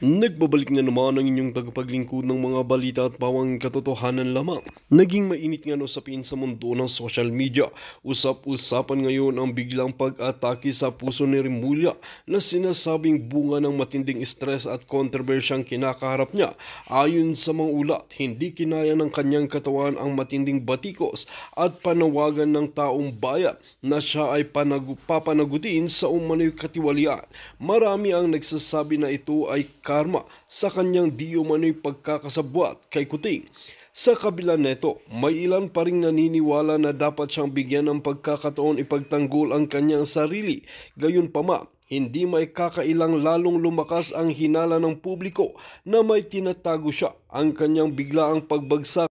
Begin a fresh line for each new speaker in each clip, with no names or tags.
Nagbabalik na naman ang inyong tagapaglingkod ng mga balita at bawang katotohanan lamang. Naging mainit nga usapin sa mundo ng social media. Usap-usapan ngayon ang biglang pag-atake sa puso ni Remulla na sinasabing bunga ng matinding stress at kontrobersyang kinakaharap niya. Ayon sa mga ulat, hindi kinaya ng kanyang katawan ang matinding batikos at panawagan ng taong bayan na siya ay papanagutin sa umano'y katiwalian. Marami ang nagsasabi na ito ay karma sa kanyang di umano'y pagkakasabwat kay Kuting. Sa kabila neto, may ilan pa ring naniniwala na dapat siyang bigyan ng pagkakataon ipagtanggol ang kanyang sarili. Gayunpaman, hindi may kakailang lalong lumakas ang hinala ng publiko na may tinatago siya ang kanyang biglaang pagbagsak.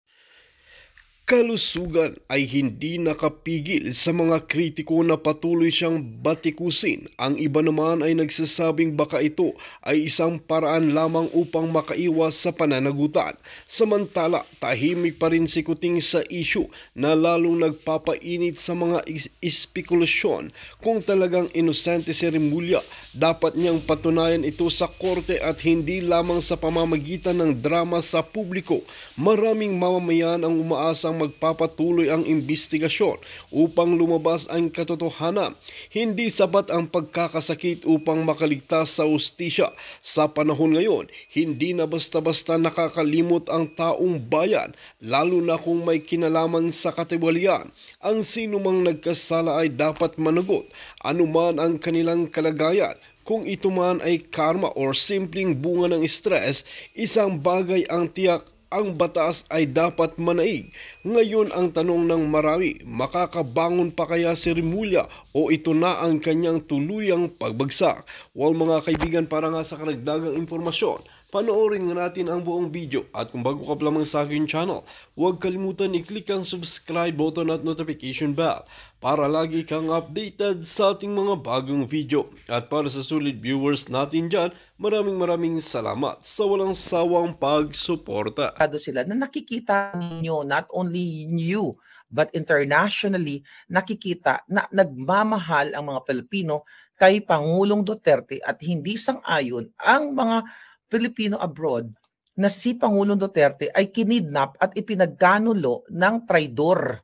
Kalusugan ay hindi nakapigil sa mga kritiko na patuloy siyang batikusin. Ang iba naman ay nagsasabing baka ito ay isang paraan lamang upang makaiwas sa pananagutan. Samantala, tahimik pa rin si Kuting sa issue na lalong nagpapainit sa mga espekulasyon. Kung talagang inosente si Remulla, dapat niyang patunayan ito sa korte at hindi lamang sa pamamagitan ng drama sa publiko. Maraming mamamayan ang umaasang magpapatuloy ang imbestigasyon upang lumabas ang katotohanan. Hindi sapat ang pagkakasakit upang makaligtas sa hustisya. Sa panahon ngayon, hindi na basta-basta nakakalimot ang taong bayan, lalo na kung may kinalaman sa katiwalian. Ang sinumang nagkasala ay dapat managot, anuman ang kanilang kalagayan. Kung ito man ay karma or simpleng bunga ng stress, isang bagay ang tiyak: ang batas ay dapat manaig. Ngayon ang tanong ng marami, makakabangon pa kaya si Remulla o ito na ang kanyang tuluyang pagbagsak? Well mga kaibigan, para nga sa karagdagang impormasyon, panoorin nga natin ang buong video at kung bago ka pa lamang sa aking channel, huwag kalimutan i-click ang subscribe button at notification bell para lagi kang updated sa ating mga bagong video. At para sa sulit viewers natin dyan, maraming salamat sa walang sawang pagsuporta.
Sila na nakikita ninyo, not only you, but internationally, nakikita na nagmamahal ang mga Pilipino kay Pangulong Duterte at hindi sang-ayon ang mga Pilipino abroad na si Pangulong Duterte ay kinidnap at ipinagkanulo ng traidor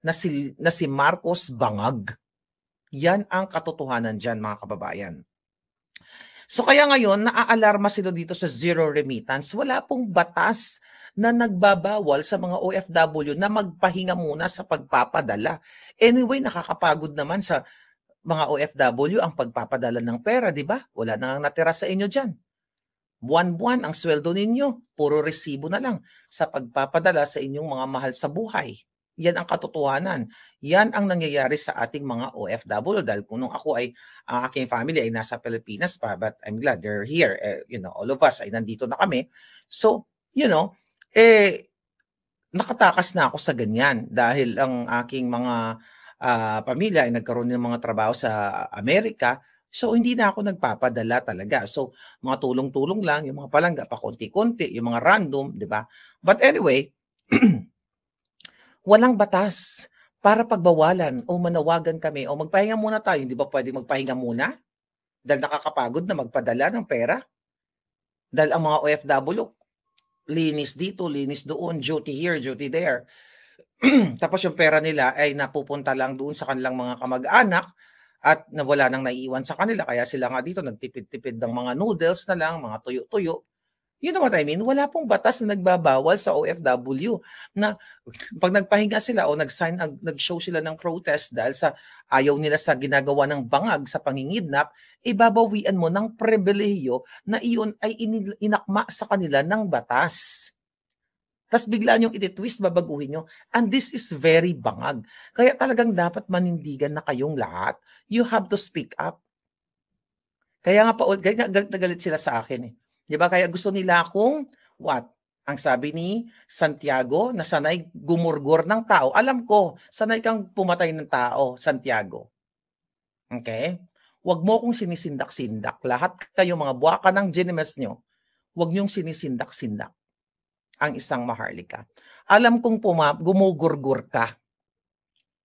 na si Marcos Bangag. Yan ang katotohanan dyan, mga kababayan. So kaya ngayon, naaalarma sila dito sa zero remittance. Wala pong batas na nagbabawal sa mga OFW na magpahinga muna sa pagpapadala. Anyway, nakakapagod naman sa mga OFW ang pagpapadala ng pera, di ba? Wala nang natira sa inyo dyan. Buwan-buwan ang sweldo ninyo, puro resibo na lang sa pagpapadala sa inyong mga mahal sa buhay. Yan ang katotohanan. Yan ang nangyayari sa ating mga OFW dahil kung nung ako ay, ang aking family ay nasa Pilipinas pa, but I'm glad they're here. All of us ay nandito na kami. So, nakatakas na ako sa ganyan dahil ang aking mga pamilya ay nagkaroon ng mga trabaho sa Amerika. So, hindi na ako nagpapadala talaga. So, mga tulong-tulong lang, yung mga palangga, pa konti-konti, yung mga random, di ba? But anyway, walang batas para pagbawalan o manawagan kami o magpahinga muna tayo. Hindi ba pwede magpahinga muna? Dahil nakakapagod na magpadala ng pera? Dahil ang mga OFW, linis dito, linis doon, duty here, duty there. Tapos yung pera nila ay napupunta lang doon sa kanilang mga kamag-anak at wala nang naiiwan sa kanila. Kaya sila nga dito nagtipid-tipid ng mga noodles na lang, mga tuyo-tuyo. You know what I mean? Wala pong batas na nagbabawal sa OFW na pag nagpahinga sila o nag-show sila ng protest dahil sa ayaw nila sa ginagawa ng bangag sa pangingidnap, ibabawian mo ng pribilehiyo na iyon ay inakma sa kanila ng batas. Tapos bigla niyong iti-twist, babaguhin niyo. And this is very bangag. Kaya talagang dapat manindigan na kayong lahat. You have to speak up. Kaya nga galit na galit sila sa akin eh. Di ba? Kaya gusto nila akong, what? Ang sabi ni Santiago, na sanay gumurgor ng tao. Alam ko, sanay kang pumatay ng tao, Santiago. Okay? Huwag mo kong sinisindak-sindak. Lahat kayo mga buwaka ng genimes nyo, huwag niyong sinisindak-sindak ang isang Maharlika. Alam kong gumugurgur ka.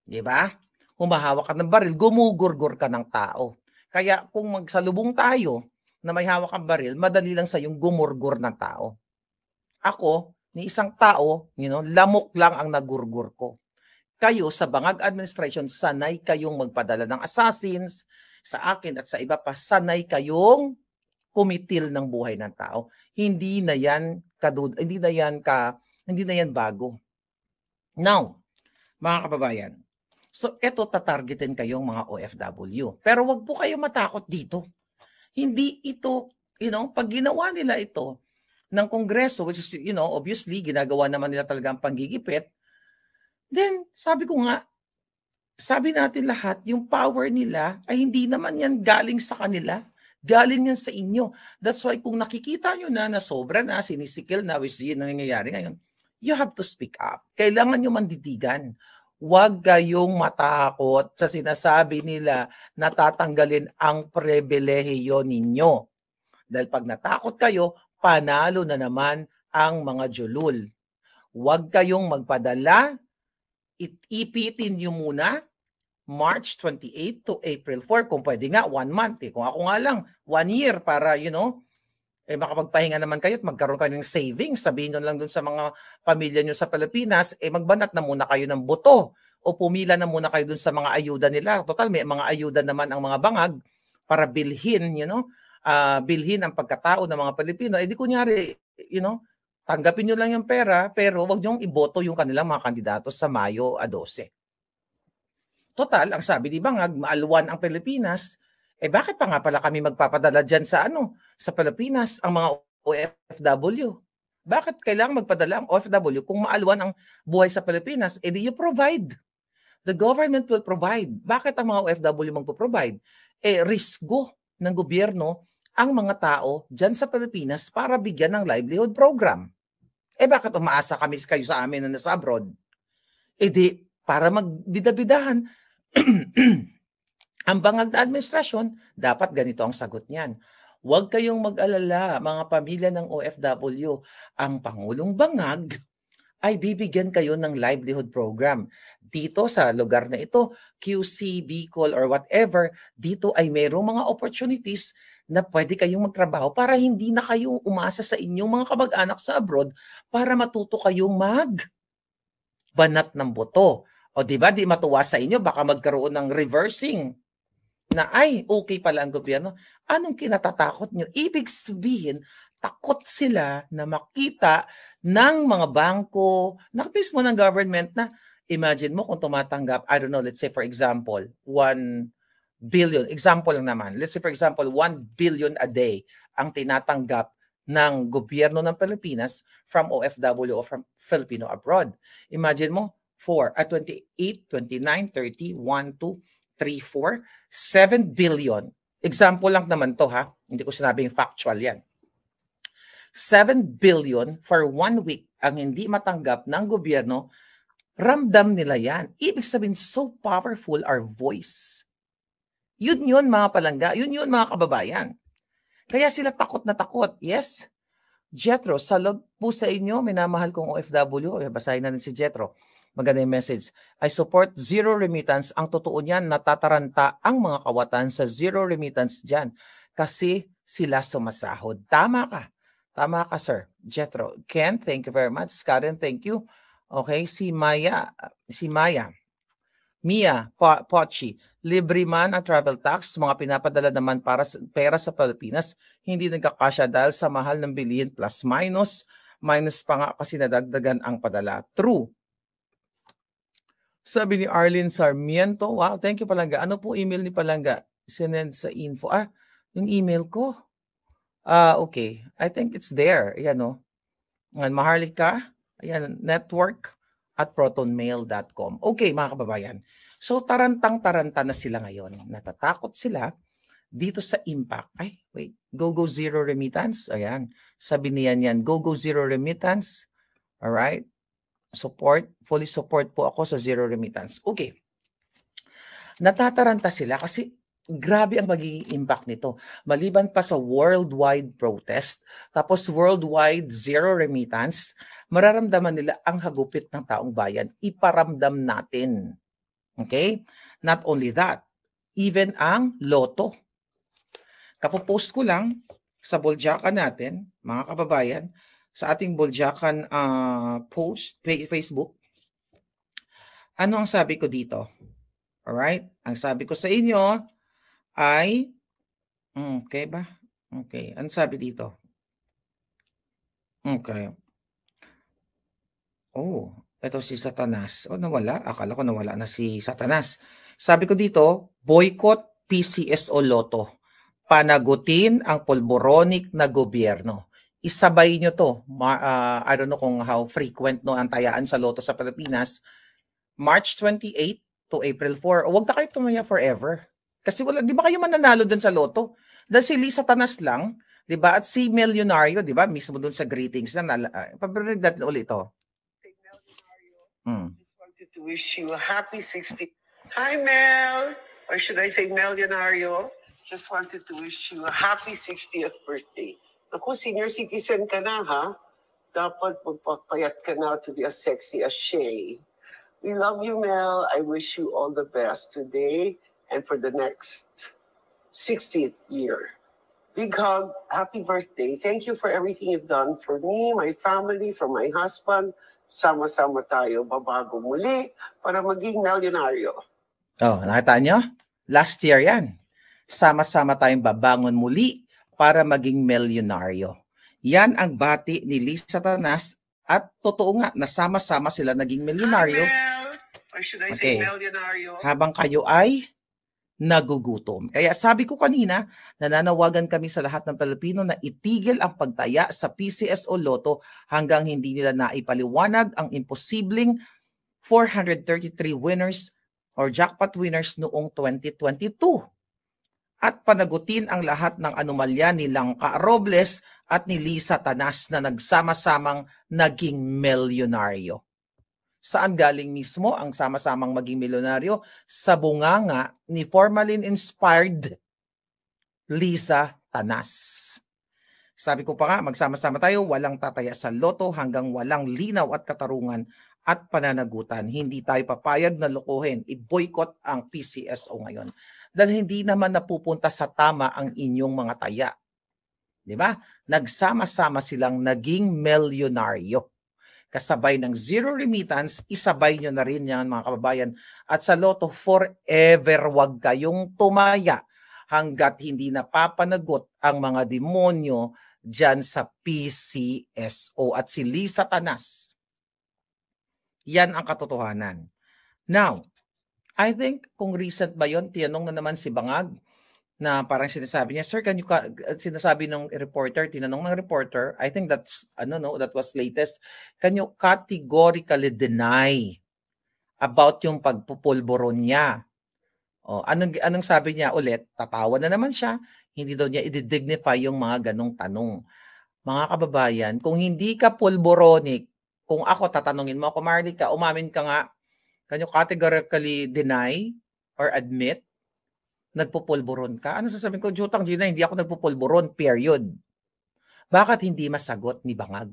Di ba? Humahawak ka ng baril, gumugurgur ka ng tao. Kaya kung magsalubong tayo, na may hawak ang baril, madali lang sa yung gumurgur ng tao. Ako, ni isang tao, lamok lang ang nagurgur ko. Kayo sa Bangag Administration, sanay kayong magpadala ng assassins sa akin at sa iba pa, sanay kayong kumitil ng buhay ng tao. Hindi na yan bago. Now, mga kababayan, so eto tatargetin kayong mga OFW. Pero wag po kayo matakot dito. Hindi ito, pag ginawa nila ito ng Kongreso, which is, obviously, ginagawa naman nila talagang panggigipit, then, sabi natin lahat, yung power nila ay hindi naman yan galing sa kanila. Galing yan sa inyo. That's why kung nakikita nyo na sobra na, sinisikil na, which yun ang nangyayari ngayon, you have to speak up. Kailangan nyo manditigan. Huwag kayong matakot sa sinasabi nila na tatanggalin ang pribilehiyo ninyo. Dahil pag natakot kayo, panalo na naman ang mga julul. Huwag kayong magpadala. Ipitin nyo muna March 28 to April 4. Kung pwede nga, 1 month. Kung ako nga lang, 1 year para, makapagpahinga naman kayo at magkaroon kayo ng savings. Sabihin nyo lang dun sa mga pamilya nyo sa Pilipinas, magbanat na muna kayo ng buto o pumila na muna kayo dun sa mga ayuda nila. Total, may mga ayuda naman ang mga bangag para bilhin, bilhin ang pagkatao ng mga Pilipino. Di kunyari, tanggapin nyo lang yung pera, pero wag nyo iboto yung kanilang mga kandidato sa Mayo 12. Total, ang sabi ni Bangag, maalwan ang Pilipinas, bakit pa nga pala kami magpapadala dyan sa Pilipinas, ang mga OFW? Bakit kailangan magpadala ang OFW kung maalwan ang buhay sa Pilipinas? Di you provide. The government will provide. Bakit ang mga OFW magpo-provide? Risgo ng gobyerno ang mga tao dyan sa Pilipinas para bigyan ng livelihood program. Bakit umaasa kayo sa amin na nasa abroad? Di, para magbidabidahan. Ang Bangag na administrasyon, dapat ganito ang sagot niyan. Huwag kayong mag-alala, mga pamilya ng OFW. Ang Pangulong Bangag ay bibigyan kayo ng livelihood program. Dito sa lugar na ito, QC, Bicol, or whatever, dito ay mayroong mga opportunities na pwede kayong magtrabaho para hindi na kayo umasa sa inyong mga kamag-anak sa abroad para matuto kayong magbanat ng boto. O di ba, di matuwa sa inyo, baka magkaroon ng reversing na okay pala ang gobyerno. Anong kinatatakot nyo? Ibig sabihin, takot sila na makita ng mga bangko, mismo ng government na, imagine mo kung tumatanggap, I don't know, let's say for example, 1 billion, example lang naman, let's say for example, 1 billion a day ang tinatanggap ng gobyerno ng Pilipinas from OFW o from Filipino abroad. Imagine mo, 28, 29, 30, 1, 2, 3, 4, 7 billion. Example lang naman to ha, hindi ko sinabing factual yan. 7 billion for 1 week ang hindi matanggap ng gobyerno, ramdam nila yan. Ibig sabihin, so powerful our voice. Yun mga palangga, yun mga kababayan. Kaya sila takot na takot. Yes, Jethro, salud po sa inyo, minamahal kong OFW. Basahin natin si Jethro. Maganda yung message. I support zero remittance. Ang totoo niyan, natataranta ang mga kawatan sa zero remittance dyan kasi sila sumasahod. Tama ka. Tama ka, sir. Jethro. Ken, thank you very much. Karen, thank you. Okay, si Maya. Mia, Pochi, libre man ang travel tax, mga pinapadala naman para pera sa Pilipinas, hindi nagkakasya dahil sa mahal ng bilihin plus minus pa nga kasi nadagdagan ang padala. True. Sabi ni Arlene Sarmiento, wow, thank you Palangga. Ano po email ni Palangga? Sinend sa info. Yung email ko. Okay. I think it's there. Ayan o. Maharlika, ayan, network@protonmail.com. Okay, mga kababayan. So, tarantang-taranta na sila ngayon. Natatakot sila dito sa impact. Go zero remittance. Ayan. Sabi niyan yan, go zero remittance. Alright. Fully support po ako sa zero remittance. Okay. Natataranta sila kasi grabe ang magiging impact nito. Maliban pa sa worldwide protest, tapos worldwide zero remittance, mararamdaman nila ang hagupit ng taong bayan. Iparamdam natin. Okay? Not only that, even ang loto. Kapopost ko lang sa Boljakan natin, mga kababayan, sa ating Boljakan post, Facebook. Ano ang sabi ko dito? Alright? Ang sabi ko sa inyo ay, okay ba? Okay. Ano sabi dito? Okay. Oh, eto si Satanas. Oh, nawala? Akala ko nawala na si Satanas. Sabi ko dito, boycott PCSO Lotto. Panagutin ang polboronic na gobyerno. Isabay nyo to. I don't know kung how frequent no ang tayaan sa Lotto sa Pilipinas. March 28 to April 4. O, wag na kayo tumaya forever. Kasi wala, di ba kayo mananalo dun sa Lotto? Dahil si Lisa Tanas lang, di ba? At si Millionario, di ba? Mismo dun sa greetings na, pabarinig natin ulit ito.
Just wanted to wish you a happy 60th. Hi, Mel. Or should I say Melionario? Just wanted to wish you a happy 60th birthday. Naku, senior citizen ka na, ha? Dapat magpapayat ka na to be as sexy as Shay. We love you, Mel. I wish you all the best today and for the next 60th year. Big hug. Happy birthday. Thank you for everything you've done for me, my family, for my husband. Sama-sama tayo babago muli para maging milyonaryo.
Oh, nakita nyo? Last year yan. Sama-sama tayong babangon muli para maging milyonaryo. Yan ang bati ni Lisa Tanas at totoo nga, nasama-sama sila naging milyonaryo.
Hi, Mel. Or should I say milyonaryo?
Habang kayo ay nagugutom. Kaya sabi ko kanina, nananawagan kami sa lahat ng Pilipino na itigil ang pagtaya sa PCSO Lotto hanggang hindi nila naipaliwanag ang imposibleng 433 winners or jackpot winners noong 2022. At panagutin ang lahat ng anomalya ni Langka Robles at ni Lisa Tanas na nagsama-samang naging milyonaryo. Saan galing mismo ang sama-samang maging milyonaryo? Sa bunganga ni formalin-inspired Lisa Tanas. Sabi ko pa nga, magsama-sama tayo, walang tataya sa Lotto hanggang walang linaw at katarungan at pananagutan. Hindi tayo papayag na lokohin. I-boycott ang PCSO ngayon. Dahil hindi naman napupunta sa tama ang inyong mga taya. Di ba? Nagsama-sama silang naging milyonaryo. Kasabay ng zero remittance, isabay nyo na rin yan mga kababayan. At sa Lotto, forever wag kayong tumaya hanggat hindi napapanagot ang mga demonyo dyan sa PCSO. At si Lisa Tanas, yan ang katotohanan. Now, I think kung recent ba yun, tinanong na naman si Bangag, na parang sinasabi niya, sir, sinasabi ng reporter, tinanong ng reporter, I think that's, that was latest, can you categorically deny about yung pagpupulburon niya? O, anong sabi niya ulit? Tatawa na naman siya, hindi daw niya i-dignify yung mga ganong tanong. Mga kababayan, kung hindi ka pulboronic, kung ako tatanungin mo ako, Marlica, umamin ka nga, can you categorically deny or admit nagpupulburon ka? Ano sasabihin ko? Jutang Gina, hindi ako nagpupulburon, period. Bakit hindi masagot ni Bangag?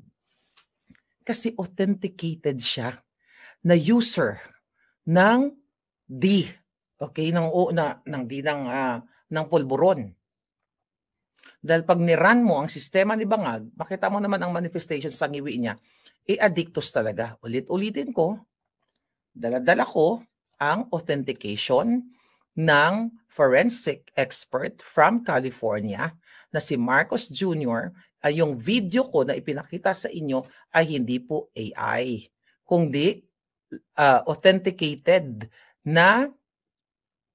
Kasi authenticated siya na user ng D, okay, ng pulburon. Dahil pag niran mo ang sistema ni Bangag, makita mo naman ang manifestation sa ngiwi niya, addictus talaga. Ulit-ulitin ko, dala-dala ko ang authentication ng forensic expert from California na si Marcos Jr. Ay yung video ko na ipinakita sa inyo ay hindi po AI, kundi authenticated na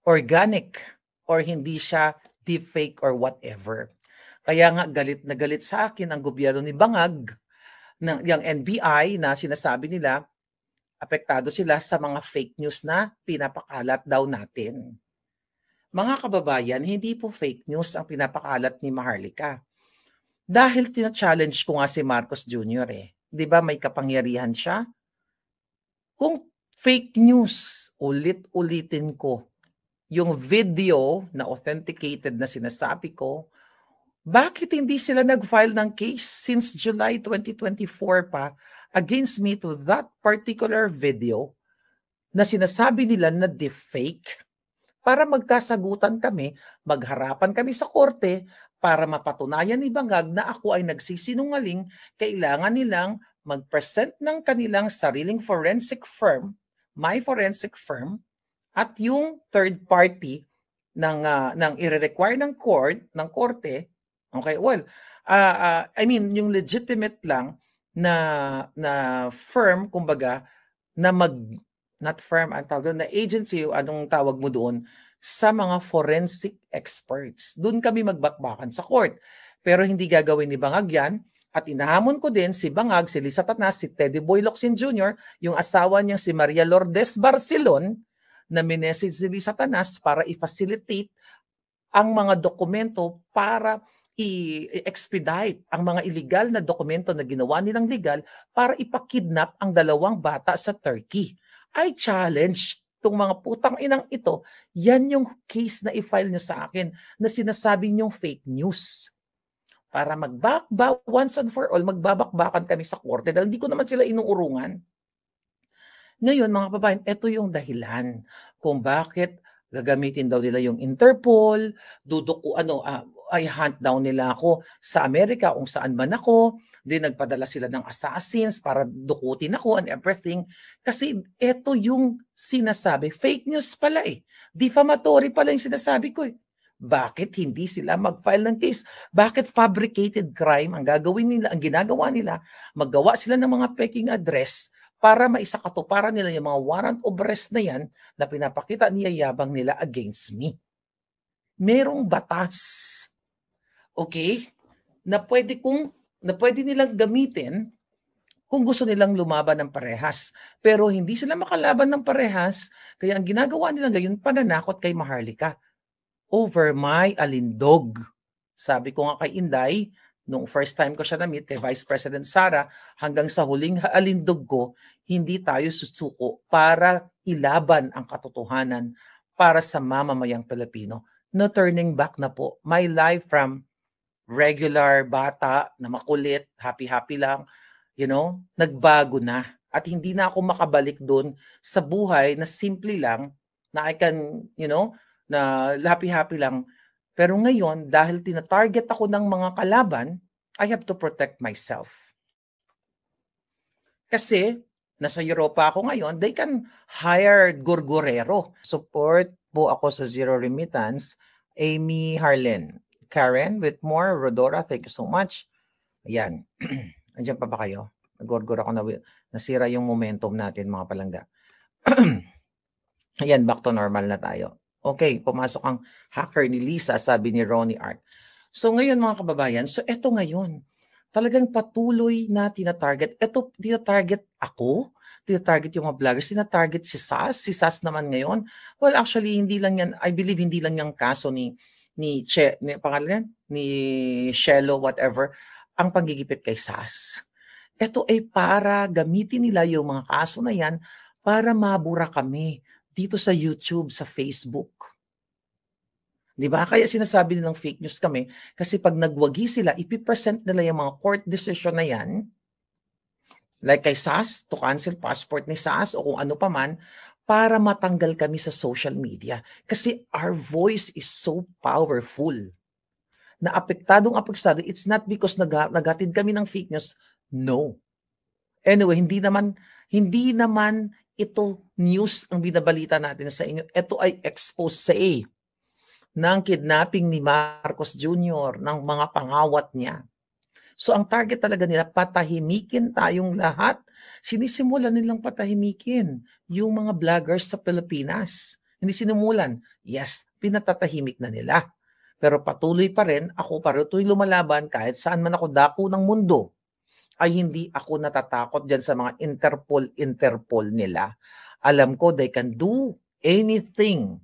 organic or hindi siya deepfake or whatever. Kaya nga galit na galit sa akin ang gobyerno ni Bangag, yung NBI na sinasabi nila, apektado sila sa mga fake news na pinapakalat daw natin. Mga kababayan, hindi po fake news ang pinapakalat ni Maharlika. Dahil tina-challenge ko nga si Marcos Jr. Di ba may kapangyarihan siya? Kung fake news, ulit-ulitin ko, yung video na authenticated na sinasabi ko, bakit hindi sila nag-file ng case since July 2024 pa against me to that particular video na sinasabi nila na deepfake? para magkasagutan kami, magharapan kami sa korte para mapatunayan ni Bangag na ako ay nagsisinungaling. Kailangan nilang mag-present ng kanilang sariling forensic firm, my forensic firm, at yung third party ng i-require ng korte. Okay, well, I mean yung legitimate lang na firm, kumbaga, na not firm, ang tawag doon, na agency, anong tawag mo doon, sa mga forensic experts. Doon kami magbakbakan sa court. Pero hindi gagawin ni Bangag yan. At inahamon ko din si Bangag, si Lisa Tanas, si Teddy Boy Locsin Jr., yung asawa niya si Maria Lourdes Barcelon, na minessage ni Lisa Tanas para i-facilitate ang mga dokumento para i-expedite ang mga illegal na dokumento na ginawa nilang legal para ipakidnap ang dalawang bata sa Turkey. I challenge itong mga putang inang ito. Yan yung case na i-file nyo sa akin na sinasabi nyong fake news. Para once and for all, magbabakbakan kami sa korte dahil hindi ko naman sila inuurungan. Ngayon, mga kababayan, ito yung dahilan kung bakit gagamitin daw nila yung Interpol, ay hunt down nila ako sa Amerika kung saan man ako, din nagpadala sila ng assassins para dukutin ako and everything. Kasi ito yung sinasabi, fake news pala eh. Defamatory pala yung sinasabi ko eh. Bakit hindi sila mag-file ng case? Bakit fabricated crime ang gagawin nila, ang ginagawa nila? Maggawa sila ng mga peking address para maisakatuparan nila yung mga warrant of arrest na yan na pinapakita niyayabang nila against me. Merong batas, okay, na pwede nilang gamitin kung gusto nilang lumaban ng parehas. Pero hindi sila makalaban ng parehas, kaya ang ginagawa nila ngayon, pananakot kay Maharlika over my alindog. Sabi ko nga kay Inday, nung first time ko siya na-meet kay Vice President Sara, hanggang sa huling alindog ko, hindi tayo susuko para ilaban ang katotohanan para sa mamamayang Pilipino. No turning back na po. My life from regular bata na makulit, happy-happy lang, nagbago na. At hindi na ako makabalik doon sa buhay na simple lang, na I can, na happy-happy lang. Pero ngayon, dahil tina-target ako ng mga kalaban, I have to protect myself. Kasi, nasa Europa ako ngayon, they can hire gurgurero. Support po ako sa Zero Remittance. Amy Harlen. Karen Whitmore, Rodora, thank you so much. Ayan. Andiyan pa ba kayo? Nagurgur ako na nasira yung momentum natin, mga palangga. Ayan, back to normal na tayo. Okay, pumasok ang hacker ni Lisa, sabi ni Ronnie Art. So ngayon mga kababayan, so eto ngayon, talagang patuloy na tina-target. Eto, tina-target ako, tina-target yung mga vloggers, tina-target si Sas. Si Sas naman ngayon, well actually hindi lang yan, I believe hindi lang yung kaso ni Shelo, whatever, ang panggigipit kay Sas. Ito ay para gamitin nila yung mga kaso na yan para mabura kami dito sa YouTube, sa Facebook. Di ba? Kaya sinasabi nilang fake news kami kasi pag nagwagi sila, ipipresent nila yung mga court decision na yan, like kay Sas, to cancel passport ni Sas o kung ano pa man, para matanggal kami sa social media. Kasi our voice is so powerful. Na apektado, it's not because nagatid kami ng fake news. No. Anyway, hindi naman ito news ang binabalita natin sa inyo. Ito ay expose ng kidnapping ni Marcos Jr., ng mga pangawat niya. So ang target talaga nila, patahimikin tayong lahat. Sinisimulan nilang patahimikin yung mga vloggers sa Pilipinas. Hindi sinimulan. Yes, pinatatahimik na nila. Pero patuloy pa rin, ako patuloy lumalaban kahit saan man ako dako ng mundo. Ay hindi ako natatakot dyan sa mga Interpol nila. Alam ko they can do anything.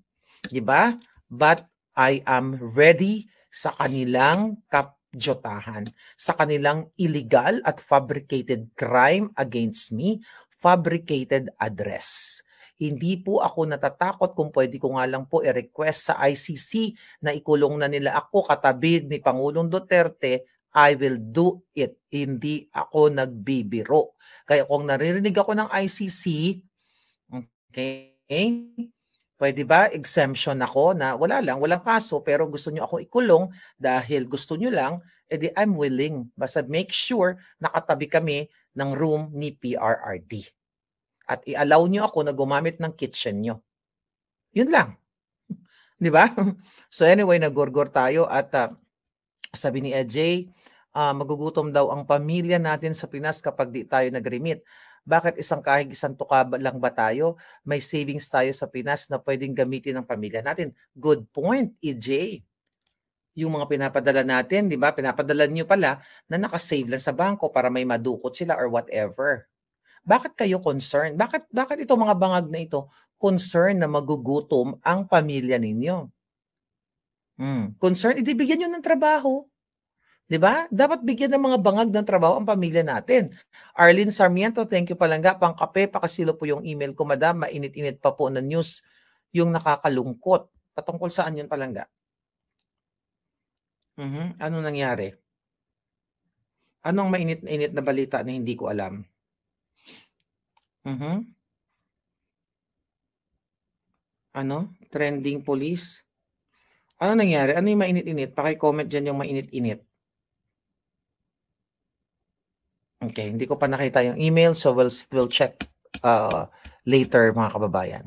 Diba? But I am ready sa kanilang kapjotahan, sa kanilang illegal at fabricated crime against me, fabricated address. Hindi po ako natatakot kung pwede ko nga lang po i-request sa ICC na ikulong na nila ako katabi ni Pangulong Duterte. I will do it. Hindi ako nagbibiro. Kaya kung naririnig ako ng ICC, okay, Pwede ba exemption ako na wala lang, walang kaso, pero gusto nyo ako ikulong dahil gusto nyo lang, edi I'm willing. Basta make sure nakatabi kami ng room ni PRRD. At i-allow nyo ako na gumamit ng kitchen nyo. Yun lang. Di ba? So anyway, nagorgor tayo at sabi ni EJ, magugutom daw ang pamilya natin sa Pinas kapag di tayo nag-remit. Bakit isang kahig isang tuka lang ba tayo? May savings tayo sa Pinas na pwedeng gamitin ng pamilya natin. Good point, EJ. Yung mga pinapadala natin, di ba? Pinapadala nyo pala na nakasave lang sa bangko para may madukot sila or whatever. Bakit kayo concerned? Bakit itong mga bangag na ito concerned na magugutom ang pamilya ninyo? Concerned? Bigyan nyo ng trabaho. Diba? Dapat bigyan ng mga bangag ng trabaho ang pamilya natin. Arlene Sarmiento, thank you palangga. Pangkape, pakasilo po yung email ko, madam. Mainit-init pa po na news yung nakakalungkot. Patungkol saan yun palangga? Ano nangyari? Anong mainit-init na balita na hindi ko alam? Ano? Trending police? Ano nangyari? Ano yung mainit-init? Paki-comment dyan yung mainit-init. Okay, hindi ko pa nakita yung email, so we'll check later mga kababayan.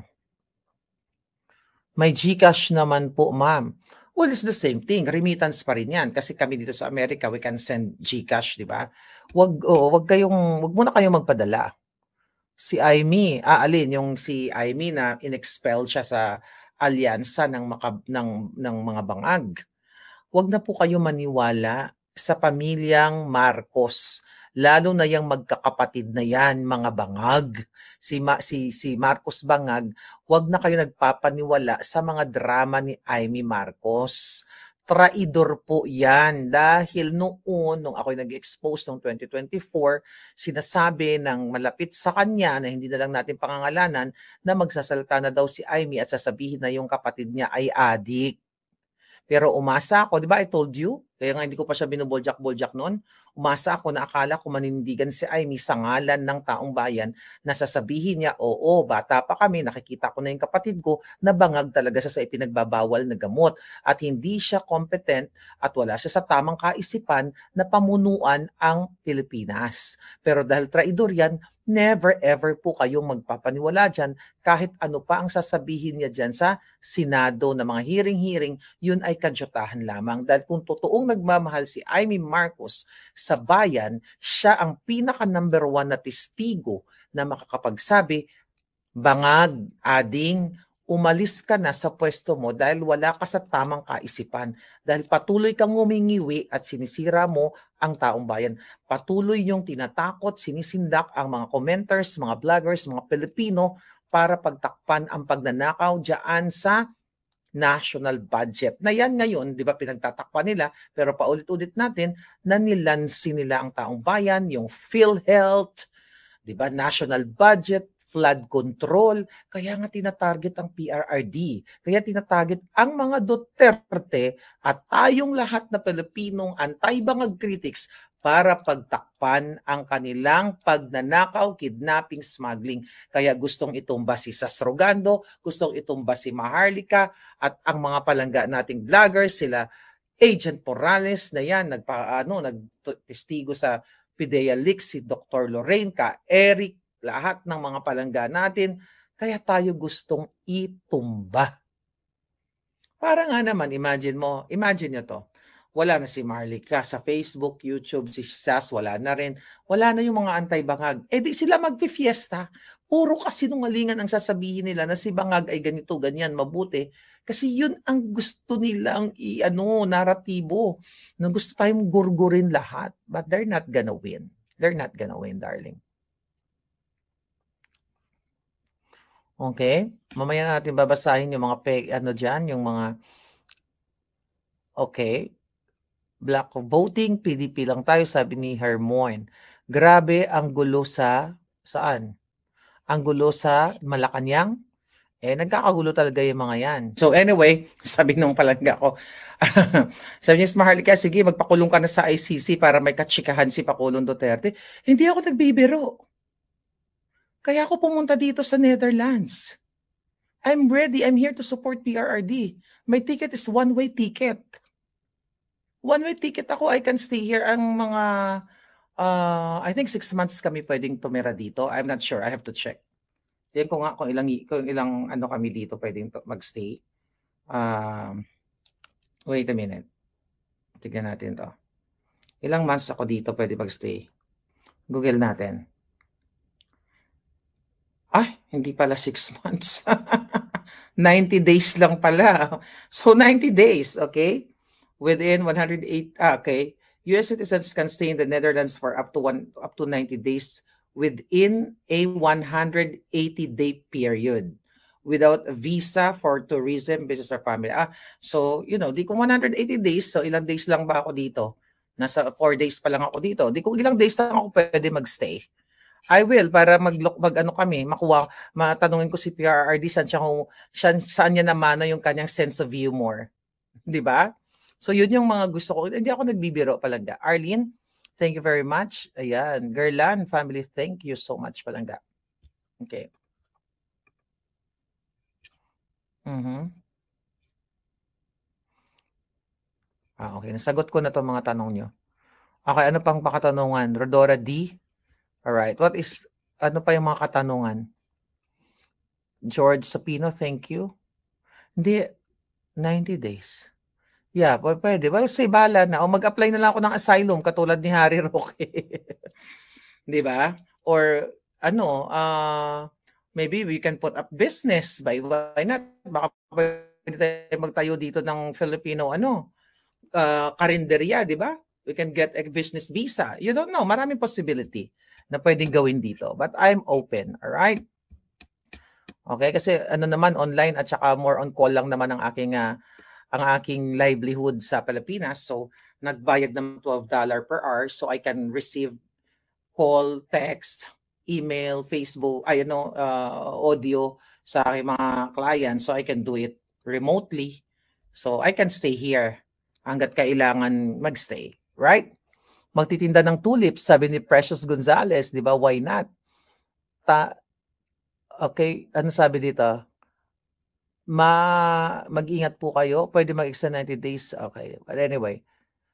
May GCash naman po, ma'am. Well, it's the same thing. Remittance pa rin yan. Kasi kami dito sa Amerika, we can send GCash, di ba? Wag muna kayong magpadala. Si Aimee, yung si Aimee na inexpel siya sa alyansa ng mga bangag. Wag na po kayo maniwala sa pamilyang Marcos. Lalo na yung magkakapatid na yan, mga bangag. Si Marcos Bangag, wag na kayo nagpapaniwala sa mga drama ni Aimee Marcos. Traidor po yan dahil nung ako'y nag-expose noong 2024, sinasabi ng malapit sa kanya na hindi na lang natin pangangalanan na magsasalita na daw si Aimee at sasabihin na yung kapatid niya ay adik. Pero umasa ako, di ba I told you? Kaya nga hindi ko pa siya binuboljak-boljak noon. Umasa ako na akala ko manindigan si Aimee sa ngalan ng taong bayan na sasabihin niya, oo, bata pa kami, nakikita ko na yung kapatid ko na bangag talaga siya sa ipinagbabawal na gamot at hindi siya competent at wala siya sa tamang kaisipan na pamunuan ang Pilipinas. Pero dahil traidor yan, never ever po kayong magpapaniwala dyan kahit ano pa ang sasabihin niya dyan sa Senado na mga hearing-hearing, yun ay kadyutahan lamang. Dahil kung totoong nagmamahal si Aimee Marcos sa bayan, siya ang pinaka-number 1 na testigo na makakapagsabi, bangag, ading, umalis ka na sa pwesto mo dahil wala ka sa tamang kaisipan. Dahil patuloy kang ngumingiwi at sinisira mo ang taong bayan. Patuloy yung tinatakot, sinisindak ang mga commenters, mga vloggers, mga Pilipino para pagtakpan ang pagnanakaw dyan sa national budget. Na yan ngayon, di ba, pinagtatakpan nila, pero paulit-ulit natin na nilansi nila ang taong bayan, yung PhilHealth, di ba, national budget, flood control, kaya nga tinatarget ang PRRD, kaya tinatarget ang mga Duterte at tayong lahat na Pilipinong anti-bangag critics para pagtakpan ang kanilang pagnanakaw, kidnapping, smuggling. Kaya gustong itumba si Sasrogando, gustong itumba si Maharlika at ang mga palangga nating vloggers, sila Agent Morales na yan, nagtestigo sa PIDEA Leaks, si Dr. Lorraine, Eric, lahat ng mga palangga natin, kaya tayo gustong itumba. Para nga naman, imagine nyo to, wala na si Maharlika sa Facebook, YouTube, si Sas, wala na rin. Wala na yung mga antay-bangag. Di sila magpifiesta. Puro kasinungalingan ang sasabihin nila na si Bangag ay ganito, ganyan, mabuti. Kasi yun ang gusto nilang naratibo. Na gusto tayong gurgurin lahat. But they're not gonna win. They're not gonna win, darling. Okay? Mamaya natin babasahin yung mga yung mga okay. Black voting, PDP lang tayo, sabi ni Hermoine. Grabe ang gulo saan? Ang gulo sa Malacanang? Nagkakagulo talaga yung mga yan. So anyway, sabi nung palangga ko, sabi niya, Maharlika, sige, magpakulong ka na sa ICC para may katsikahan si Pangulong Duterte. Hindi ako nagbibiro. Kaya ako pumunta dito sa Netherlands. I'm ready. I'm here to support PRRD. My ticket is one-way ticket. One-way ticket ako. I can stay here ang mga, I think 6 months kami pwedeng tumira dito. I'm not sure. I have to check. Yan ko nga kung ilang ano kami dito pwedeng magstay. Wait a minute. Tignan natin to. Ilang months ako dito pwede magstay? Google natin. Ay, hindi pala 6 months. 90 days lang pala. So 90 days, okay? Within 108, okay. US citizens can stay in the Netherlands for up to 90 days within a 180-day period without a visa for tourism, business, or family. So, di ko 180 days, so ilang days lang ba ako dito? Nasa 4 days pa lang ako dito. Di ko ilang days lang ako pwede magstay. I will, para matanungin ko si PRRD saan niya naman yung kanyang sense of humor. Di ba? So yun yung mga gusto ko. Hindi ako nagbibiro, Palangga. Arlene, thank you very much. Ayan. Gerlan family, thank you so much, Palangga. Okay. Okay, nasagot ko na to mga tanong nyo. Okay, ano pang pakatanungan? Rodora D. Alright, ano pa yung mga katanungan? George Sapino, thank you. Hindi, 90 days. Yeah, pwede. Well, say bala na. O mag-apply na lang ako ng asylum katulad ni Harry Roque. Di ba? Or maybe we can put up business. Why not? Baka pwede tayo magtayo dito ng Filipino karinderya, di ba? We can get a business visa. You don't know. Maraming possibility na pwedeng gawin dito. But I'm open. Alright? Okay? Kasi naman, online at saka more on call lang naman ang aking livelihood sa Pilipinas. So, nagbayad ng $12 per hour so I can receive call, text, email, Facebook, audio sa aking mga clients. So, I can do it remotely. So, I can stay here hanggat kailangan magstay. Right? Magtitinda ng tulips, sabi ni Precious Gonzalez, di ba? Why not? Okay, ano sabi dito? Mag-ingat po kayo. Pwede mag-extend 90 days. Okay. But anyway,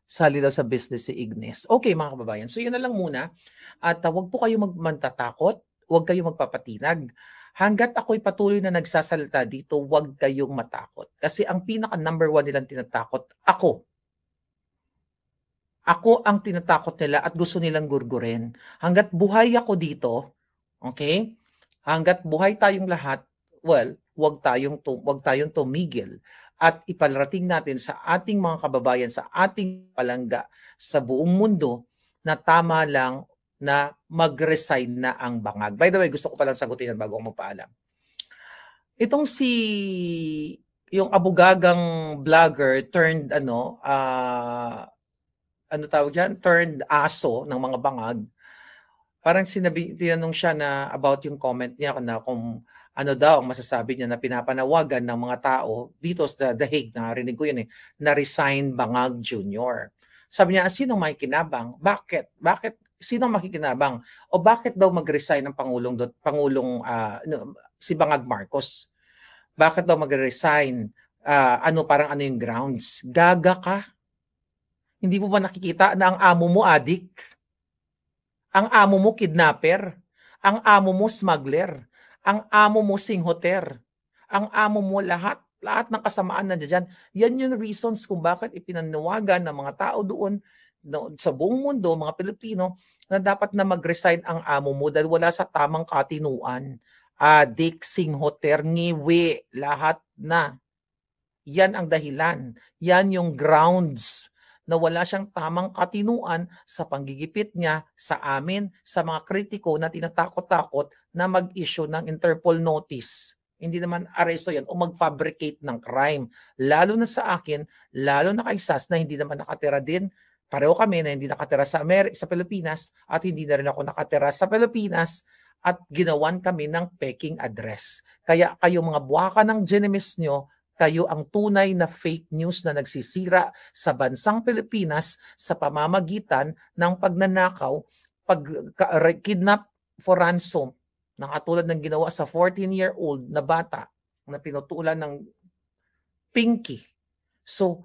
sali daw sa business si Ignis. Okay, mga kababayan. So, yun na lang muna. At wag po kayo magmantatakot. Wag kayo magpapatinag. Hanggat ako'y patuloy na nagsasalita dito, wag kayong matakot. Kasi ang pinaka number 1 nilang tinatakot, ako. Ako ang tinatakot nila at gusto nilang gurgurin. Hanggat buhay ako dito, okay? Hanggat buhay tayong lahat, well, wag tayong tumigil at iparating natin sa ating mga kababayan, sa ating palangga, sa buong mundo na tama lang na mag-resign na ang bangag. By the way, gusto ko palang sagutin yan bago ako magpaalam. Itong yung abogagang vlogger turned turned aso ng mga bangag. Parang tinanong siya na about yung comment niya na kung ano daw ang masasabi niya na pinapanawagan ng mga tao dito sa The Hague, narinig ko yun na resign Bangag Jr. Sabi niya, sinong makikinabang? Bakit? Sinong makikinabang? O bakit daw mag-resign ng si Bangag Marcos? Bakit daw mag-resign? Parang ano yung grounds? Gaga ka? Hindi mo ba nakikita na ang amo mo adik? Ang amo mo kidnapper? Ang amo mo smuggler? Ang amo mo singhoter? Ang amo mo lahat ng kasamaan na dyan. Yan yung reasons kung bakit ipinanawagan ng mga tao doon sa buong mundo, mga Pilipino, na dapat na mag-resign ang amo mo dahil wala sa tamang katinuan. Adik, singhoter, ngiwi, lahat na. Yan ang dahilan. Yan yung grounds na wala siyang tamang katinuan sa panggigipit niya sa amin, sa mga kritiko na tinatakot-takot na mag-issue ng Interpol notice. Hindi naman aresto yan o mag-fabricate ng crime. Lalo na sa akin, lalo na kay Sas na hindi naman nakatira din. Pareho kami na hindi nakatira sa Pilipinas at hindi na rin ako nakatira sa Pilipinas at ginawan kami ng peking address. Kaya kayo mga buwaka ng genemis nyo, kayo ang tunay na fake news na nagsisira sa bansang Pilipinas sa pamamagitan ng pagnanakaw, kidnap for ransom, na katulad ng ginawa sa 14-year-old na bata na pinutulan ng pinky. So,